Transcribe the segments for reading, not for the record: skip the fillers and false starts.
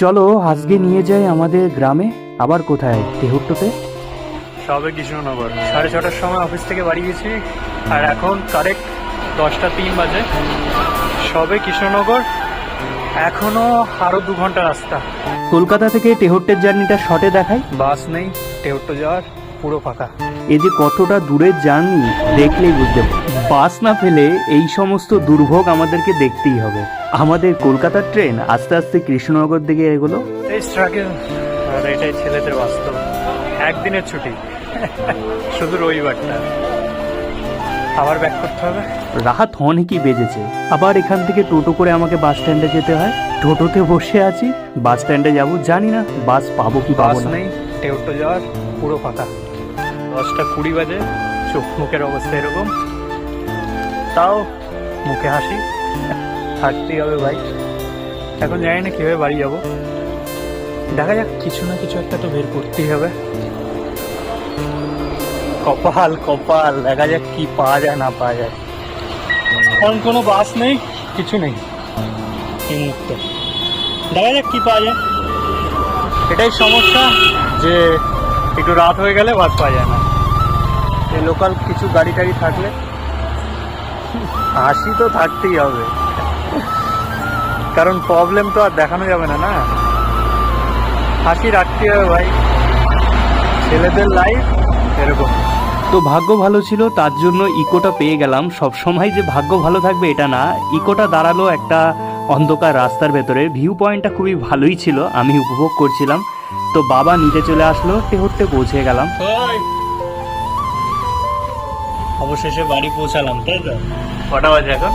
চলো আজকে নিয়ে যাই আমাদের গ্রামে। আবার কোথায়? তেহট্টতে। সবে কৃষ্ণনগর 6:30টার সময় অফিস থেকে বাড়ি গেছি, আর এখন কারেক্ট 10:03 বাজে। সবে কৃষ্ণনগর, এখনো আরো 2 ঘন্টা রাস্তা। কলকাতা থেকে তেহট্টের জার্নিটা শর্টে দেখাই। বাস নেই, তেহট্ট যাওয়ার পুরো ফাঁকা। এই যে কতটা দূরের জার্নি দেখলেই বুঝতে পারবে। বাস না পেলে এই সমস্ত দুর্ভোগ আমাদেরকে দেখতেই হবে। আমাদের কলকাতার ট্রেন আস্তে আস্তে কৃষ্ণনগর দিকে এগোলো। এই স্ট্রাগল, আর এটাই ছেলেদের বাস্তব। একদিনের ছুটি, শুধু রবিবারটা। আবার ব্যাক করতে হবে। রাত অনেকই বেজেছে। আবার এখান থেকে টোটো করে আমাকে বাস স্ট্যান্ডে যেতে হয়। টোটোতে বসে আছি, বাস স্ট্যান্ডে যাব, জানি না বাস পাবো কি পাবো বাস না। নেই, তেহট্ট যাওয়ার পুরো ফাঁকা। 10:20 বাজে, চোখ মুখের অবস্থা এরকম। তাও মুখে হাসি, থাকতেই হবে ভাই। এখন জানি না কিভাবে বাড়ি যাব, দেখা যাক, কিছু না কিছু একটা তো বের করতেই হবে। কপাল কপাল, দেখা যাক কি পাওয়া যায় না পাওয়া যায়। কারণ কোনো বাস নেই, কিছু নেই এই মুহূর্তে। দেখা যাক কি পাওয়া যায়। এটাই সমস্যা, যে একটু রাত হয়ে গেলে বাস পাওয়া যায় না। এই লোকাল কিছু গাড়ি টাড়ি থাকলে হাসি তো থাকতেই হবে, কারণ প্রবলেম তো আর দেখানো যাবে না, না হাসি রাখতেই হবে ভাই। ছেলেদের লাইফ এরকম। তো ভাগ্য ভালো ছিল, তার জন্য ইকোটা পেয়ে গেলাম। সব সময় যে ভাগ্য ভালো থাকবে এটা না। ইকোটা দাঁড়ালো একটা অন্ধকার রাস্তার ভেতরে। ভিউ পয়েন্টটা খুবই ভালোই ছিল, আমি উপভোগ করছিলাম। তো বাবা নিতে চলে আসলো, তেহট্টে পৌঁছে গেলাম। অবশেষে বাড়ি পৌঁছালাম, তাই তো? কটা বাজে এখন?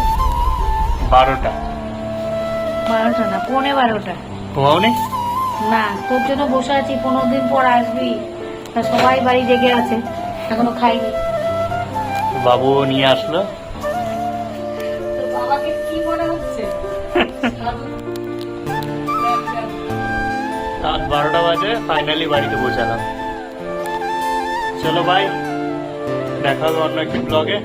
12টা। 12টা না, 12:15। ঘুমাওনি? না, তোর জন্য বসে আছি, 15 দিন পর আসবি। তা সবাই বাড়ি জেগে আছে, এখনো খাইনি। বাবু নিয়ে আসলো। তোর বাবাকে কি মনে হচ্ছে? রাত 12টা বাজে, ফাইনালি বাড়িতে পৌঁছালাম। চলো ভাই, দেখা হবে অন্য একটি ব্লগে।